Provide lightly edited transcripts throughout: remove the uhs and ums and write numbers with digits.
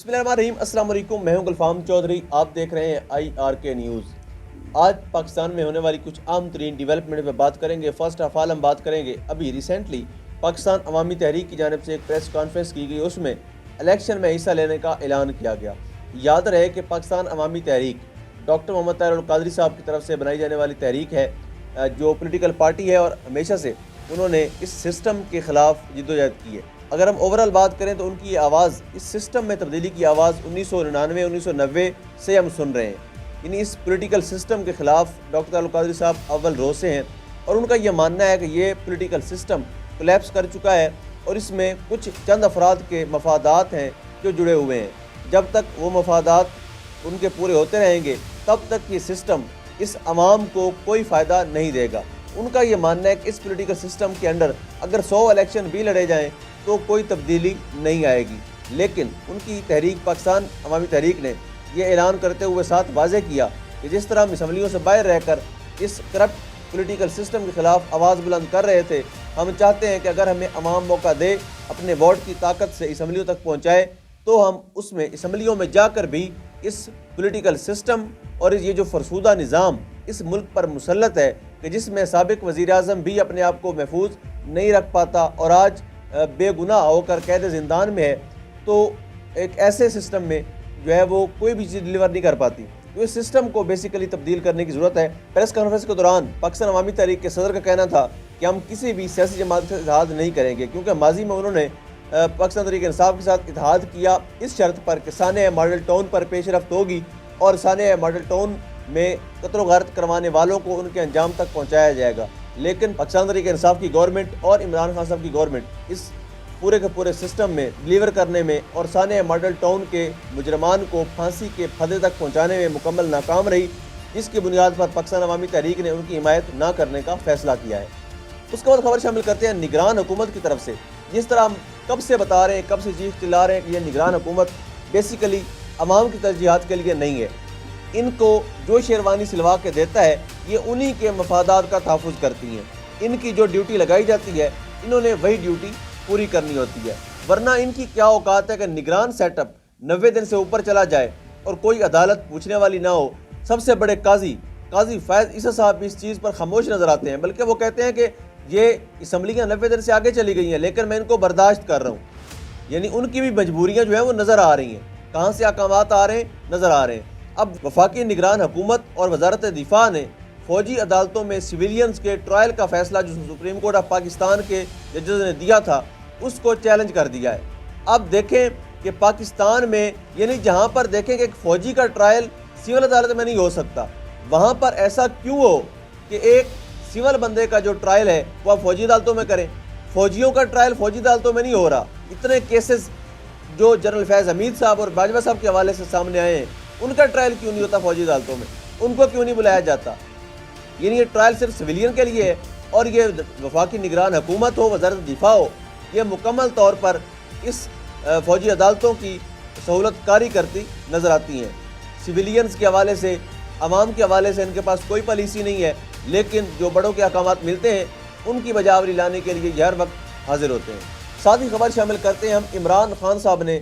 बिस्मिल्लाहिर्रहमानिर्रहीम। अस्सलाम वालेकुम। मैं हूं गुलफाम चौधरी। आप देख रहे हैं IRK न्यूज़। आज पाकिस्तान में होने वाली कुछ अहम तरीन डेवलपमेंट पर बात करेंगे। फर्स्ट ऑफ ऑल हम बात करेंगे अभी रिसेंटली पाकिस्तान अवामी तहरीक की जानिब से एक प्रेस कॉन्फ्रेंस की गई, उसमें इलेक्शन में हिस्सा लेने का ऐलान किया गया। याद रहे कि पाकिस्तान अवामी तहरीक डॉक्टर मोहम्मद ताहिर अल कादरी साहब की तरफ से बनाई जाने वाली तहरीक है, जो पोलिटिकल पार्टी है और हमेशा से उन्होंने इस सिस्टम के ख़िलाफ़ जिद्दोजहद की है। अगर हम ओवरऑल बात करें तो उनकी आवाज़, इस सिस्टम में तब्दीली की आवाज़ 1999 1990 से हम सुन रहे हैं। यानी इस पॉलिटिकल सिस्टम के ख़िलाफ़ डॉक्टर ताहिर अल कादरी साहब अव्वल रोज़ से हैं और उनका यह मानना है कि ये पॉलिटिकल सिस्टम कोलैप्स कर चुका है और इसमें कुछ चंद अफराद के मफादात हैं जो जुड़े हुए हैं। जब तक वो मफादात उनके पूरे होते रहेंगे तब तक ये सिस्टम इस अवाम को कोई फ़ायदा नहीं देगा। उनका ये मानना है कि इस पॉलिटिकल सिस्टम के अंडर अगर 100 इलेक्शन भी लड़े जाएं तो कोई तब्दीली नहीं आएगी। लेकिन उनकी तहरीक पाकिस्तान अवामी तहरीक ने यह ऐलान करते हुए साथ वाज़ेह किया कि जिस तरह हम असम्बलियों से बाहर रहकर इस करप्ट पॉलिटिकल सिस्टम के ख़िलाफ़ आवाज़ बुलंद कर रहे थे, हम चाहते हैं कि अगर हमें अवाम मौका दे, अपने वोट की ताकत से असम्बलियों तक पहुँचाए, तो हम उसमें असम्बलियों में जाकर भी इस पॉलिटिकल सिस्टम और ये जो फरसूदा निज़ाम इस मुल्क पर मुसल्लत है कि जिसमें साबिक वज़ीर आज़म भी अपने आप को महफूज नहीं रख पाता और आज बेगुनाह होकर कैद ज़िंदान में है, तो एक ऐसे सिस्टम में जो है वो कोई भी चीज़ डिलीवर नहीं कर पाती। तो इस सिस्टम को बेसिकली तब्दील करने की ज़रूरत है। प्रेस कॉन्फ्रेंस के दौरान पाकिस्तान अवामी तहरीक के सदर का कहना था कि हम किसी भी सियासी जमात से इत्तेहाद नहीं करेंगे, क्योंकि माजी में उन्होंने पाकिस्तान तहरीक इंसाफ के साथ इत्तेहाद किया इस शर्त पर कि साने मॉडल टाउन पर पेशरफ्त होगी और साने मॉडल टाउन में कत्ल गारत करवाने वालों को उनके अंजाम तक पहुँचाया जाएगा। लेकिन पाकिस्तान तहरीक इंसाफ की गवर्नमेंट और इमरान खान साहब की गवर्नमेंट इस पूरे के पूरे सिस्टम में डिलीवर करने में और साने मॉडल टाउन के मुजरमान को फांसी के फंदे तक पहुंचाने में मुकम्मल नाकाम रही, जिसकी बुनियाद पर पाकिस्तान अवामी तहरीक ने उनकी हिमायत ना करने का फैसला किया है। उसके बाद खबर शामिल करते हैं निगरान हुकूमत की तरफ से। जिस तरह हम कब से बता रहे हैं, कब से चीख चिल्ला रहे हैं कि यह निगरान हुकूमत बेसिकली अवाम की तरजीहात के लिए नहीं है। इनको जो शेरवानी सिलवा के देता है ये उन्हीं के मफादात का तहफ़्फ़ुज़ करती हैं। इनकी जो ड्यूटी लगाई जाती है इन्होंने वही ड्यूटी पूरी करनी होती है, वरना इनकी क्या औकात है कि निगरान सेटअप 90 दिन से ऊपर चला जाए और कोई अदालत पूछने वाली ना हो। सबसे बड़े काजी फैज़ ईसा साहब इस चीज़ पर खामोश नज़र आते हैं, बल्कि वो कहते हैं कि ये असम्बलियाँ 90 दिन से आगे चली गई हैं लेकिन मैं इनको बर्दाश्त कर रहा हूँ। यानी उनकी भी मजबूरियाँ जो हैं वो नज़र आ रही हैं, कहाँ से अहकामात आ रहे हैं नज़र आ रहे हैं। अब वफाकी निगरान हुकूमत और वजारत दिफा ने फ़ौजी अदालतों में सिविलियंस के ट्रायल का फ़ैसला जो सुप्रीम कोर्ट ऑफ पाकिस्तान के जजेस ने दिया था उसको चैलेंज कर दिया है। अब देखें कि पाकिस्तान में यानी जहाँ पर देखें कि एक फ़ौजी का ट्रायल सिविल अदालत में नहीं हो सकता, वहाँ पर ऐसा क्यों हो कि एक सिविल बंदे का जो ट्रायल है वो आप फ़ौजी अदालतों में करें। फ़ौजियों का ट्रायल फ़ौजी अदालतों में नहीं हो रहा। इतने केसेस जो जनरल फैज़ हमीद साहब और बाजवा साहब के हवाले से सामने आए हैं, उनका ट्रायल क्यों नहीं होता फ़ौजी अदालतों में, उनको क्यों नहीं बुलाया जाता। यानी ये ट्रायल सिर्फ सिविलियन के लिए है और ये वफाकी निगरान हुकूमत हो, वजारत दिफा हो, ये मुकम्मल तौर पर इस फ़ौजी अदालतों की सहूलत कारी करती नज़र आती हैं। सिविलियंस के हवाले से, आवाम के हवाले से इनके पास कोई पॉलिसी नहीं है, लेकिन जो बड़ों के अहकामात मिलते हैं उनकी बजावरी लाने के लिए हर वक्त हाजिर होते हैं। साथ ही खबर शामिल करते हैं हम इमरान खान साहब ने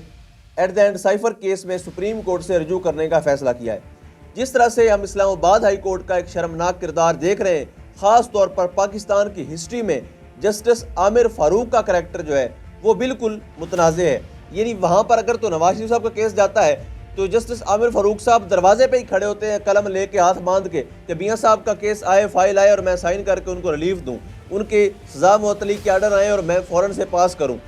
at the end cipher case में सुप्रीम कोर्ट से रजू करने का फैसला किया है। जिस तरह से हम इस्लामाबाद हाई कोर्ट का एक शर्मनाक किरदार देख रहे हैं, ख़ास तौर पर पाकिस्तान की हिस्ट्री में जस्टिस आमिर फारूक का करैक्टर जो है वो बिल्कुल मुतनाज़े है। यानी वहाँ पर अगर तो नवाज शरीफ साहब का केस जाता है तो जस्टिस आमिर फारूक साहब दरवाजे पे ही खड़े होते हैं कलम लेके हाथ बांध के कि मियाँ साहब का केस आए, फाइल आए और मैं साइन करके उनको रिलीफ दूँ, उनके सज़ा मुअत्तली के आर्डर आए और मैं फ़ौरन से पास करूँ।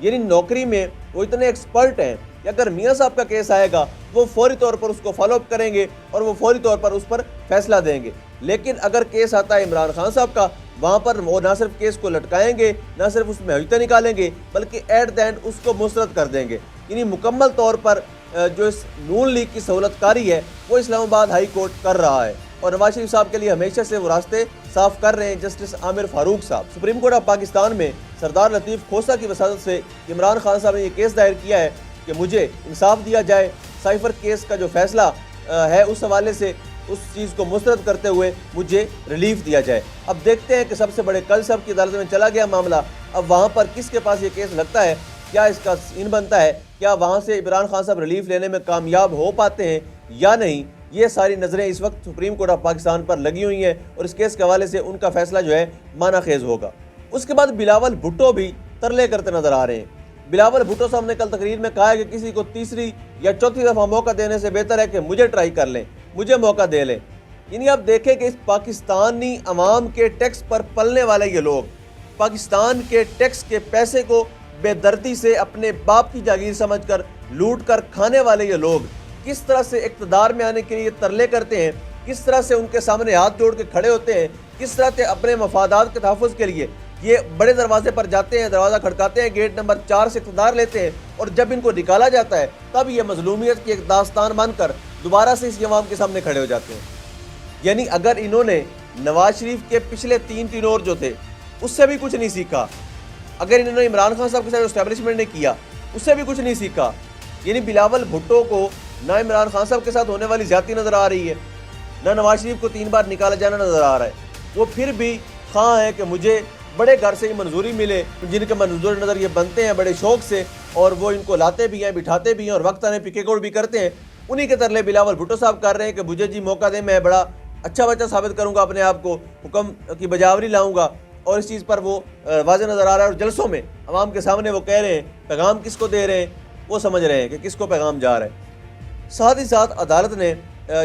यानी नौकरी में वो इतने एक्सपर्ट हैं कि अगर मियाँ साहब का केस आएगा वो फौरी तौर पर उसको फॉलोअप करेंगे और वो फौरी तौर पर उस पर फैसला देंगे। लेकिन अगर केस आता है इमरान खान साहब का, वहाँ पर वो ना सिर्फ केस को लटकाएंगे, ना सिर्फ उसमें हजते निकालेंगे, बल्कि एट द एंड उसको मुस्तरद कर देंगे। यानी मुकम्मल तौर पर जो इस नून लीग की सहूलतकारी है वो इस्लामाबाद हाई कोर्ट कर रहा है और नवाज शरीफ साहब के लिए हमेशा से वो रास्ते साफ कर रहे हैं जस्टिस आमिर फारूक साहब। सुप्रीम कोर्ट ऑफ पाकिस्तान में सरदार लतीफ़ खोसा की वसादत से इमरान खान साहब ने ये केस दायर किया है कि मुझे इंसाफ दिया जाए, साइफर केस का जो फैसला है उस हवाले से उस चीज़ को मुस्तरद करते हुए मुझे रिलीफ दिया जाए। अब देखते हैं कि सबसे बड़े कल साहब की अदालत में चला गया मामला, अब वहाँ पर किसके पास ये केस लगता है, क्या इसका सीन बनता है कि کیا وہاں سے عمران خان صاحب ریلیف لینے میں کامیاب ہو پاتے ہیں یا نہیں، یہ ساری نظریں اس وقت سپریم کورٹ آف پاکستان پر لگی ہوئی ہیں اور اس کیس کے حوالے سے ان کا فیصلہ جو ہے معنی خیز ہوگا۔ اس کے بعد بلاول بھٹو بھی ترلے کرتے نظر آ رہے ہیں۔ بلاول بھٹو صاحب نے کل تقریر میں کہا ہے کہ کسی کو تیسری یا چوتھی دفعہ موقع دینے سے بہتر ہے کہ مجھے ٹرائی کر لیں، مجھے موقع دے لیں۔ یعنی آپ دیکھیں کہ اس پاکستانی عوام کے ٹیکس پر پلنے والے یہ لوگ، پاکستان کے ٹیکس کے پیسے کو بے دردی سے اپنے باپ کی جاگیر سمجھ کر لوٹ کر کھانے والے یہ لوگ کس طرح سے اقتدار میں آنے کے لیے ترلے کرتے ہیں، کس طرح سے ان کے سامنے ہاتھ جوڑ کے کھڑے ہوتے ہیں، کس طرح سے اپنے مفادات کے تحفظ کے لیے یہ بڑے دروازے پر جاتے ہیں، دروازہ کھڑکاتے ہیں، گیٹ نمبر 4 سے اقتدار لیتے ہیں، اور جب ان کو نکالا جاتا ہے تب یہ مظلومیت کی ایک داستان بن کر دوبارہ سے اس عوام کے سامنے کھڑے ہو جاتے ہیں۔ یعنی اگر انہوں نے نواز شریف کے پچھلے 3 ٹینور جو تھے اس سے بھی کچھ نہیں سیکھا، اگر انہوں نے عمران خان صاحب کے ساتھ اسٹیبلشمنٹ نے کیا اس سے بھی کچھ نہیں سیکھا، یعنی بلاول بھٹو کو نہ عمران خان صاحب کے ساتھ ہونے والی زیادتی نظر آ رہی ہے، نہ نواز شریف کو 3 بار نکالا جانا نظر آ رہا ہے، وہ پھر بھی خواہ ہے کہ مجھے بڑے گھر سے ہی منظوری ملے، جن کے منظور نظر یہ بنتے ہیں بڑے شوق سے، اور وہ ان کو لاتے بھی ہیں، بٹھاتے بھی ہیں، اور وقت آنے پکے کوڑ بھی کرتے ہیں۔ انہی کے ترلے بلاول بھٹو صاحب کر رہے ہیں کہ مجھے جی موقع دیں، میں بڑا اچھا بچہ ثابت کروں گا اپنے آپ کو، حکم کی بجاوری لاؤں گا، اور اس چیز پر وہ واضح نظر آ رہا ہے، اور جلسوں میں عوام کے سامنے وہ کہہ رہے ہیں، پیغام کس کو دے رہے ہیں، وہ سمجھ رہے ہیں کہ کس کو پیغام جا رہا ہے۔ ساتھ ہی ساتھ عدالت نے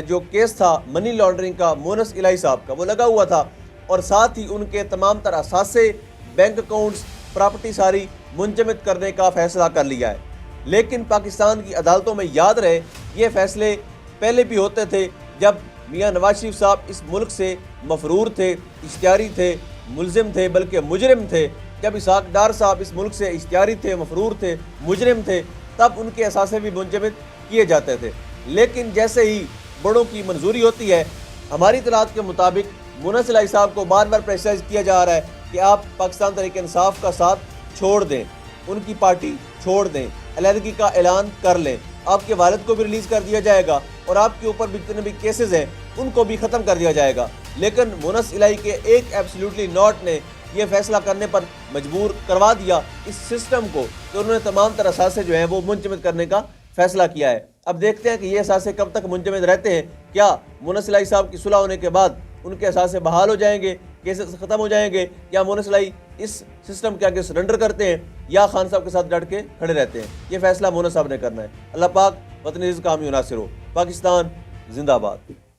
جو کیس تھا منی لانڈرنگ کا مونس الہی صاحب کا، وہ لگا ہوا تھا، اور ساتھ ہی ان کے تمام تر اثاثے، بینک اکاؤنٹس، پراپرٹی ساری منجمد کرنے کا فیصلہ کر لیا ہے۔ لیکن پاکستان کی عدالتوں میں یاد رہے یہ فیصلے پہلے بھی ہوتے تھے جب میاں نواز شریف صاحب اس ملک سے مفرور تھے، اشتہاری تھے، ملزم تھے، بلکہ مجرم تھے۔ جب اسحاق ڈار صاحب اس ملک سے اشتہاری تھے، مفرور تھے، مجرم تھے، تب ان کے اثاثے بھی منجمد کیے جاتے تھے۔ لیکن جیسے ہی بڑوں کی منظوری ہوتی ہے، ہماری اطلاعات کے مطابق مونس الہی صاحب کو بار بار پریشرائز کیا جا رہا ہے کہ آپ پاکستان تحریک انصاف کا ساتھ چھوڑ دیں، ان کی پارٹی چھوڑ دیں، علیحدگی کا اعلان کر لیں، آپ کے والد کو بھی ریلیز کر دیا جائے گا، اور آپ کے اوپر بھی جتنے بھی کیسز ہیں ان کو بھی ختم کر دیا جائے گا۔ لیکن مونس الہی کے ایک ایبسلیوٹلی ناٹ نے یہ فیصلہ کرنے پر مجبور کروا دیا اس سسٹم کو کہ انہوں نے تمام تر اثاثے جو ہیں وہ منجمد کرنے کا فیصلہ کیا ہے۔ اب دیکھتے ہیں کہ یہ اثاثے کب تک منجمد رہتے ہیں، کیا مونس الہی صاحب کی صلح ہونے کے بعد ان کے اثاثے بحال ہو جائیں گے، کیسز ختم ہو جائیں گے، یا مونس الہی اس سسٹم کے آگے سرنڈر کرتے ہیں یا خان صاحب کے ساتھ ڈٹ کے کھڑے رہتے ہیں۔ یہ فیصلہ مونس صاحب نے کرنا ہے۔ اللہ پاک وطن عزیز کامیاب ناصر ہو۔ پاکستان زندہ باد۔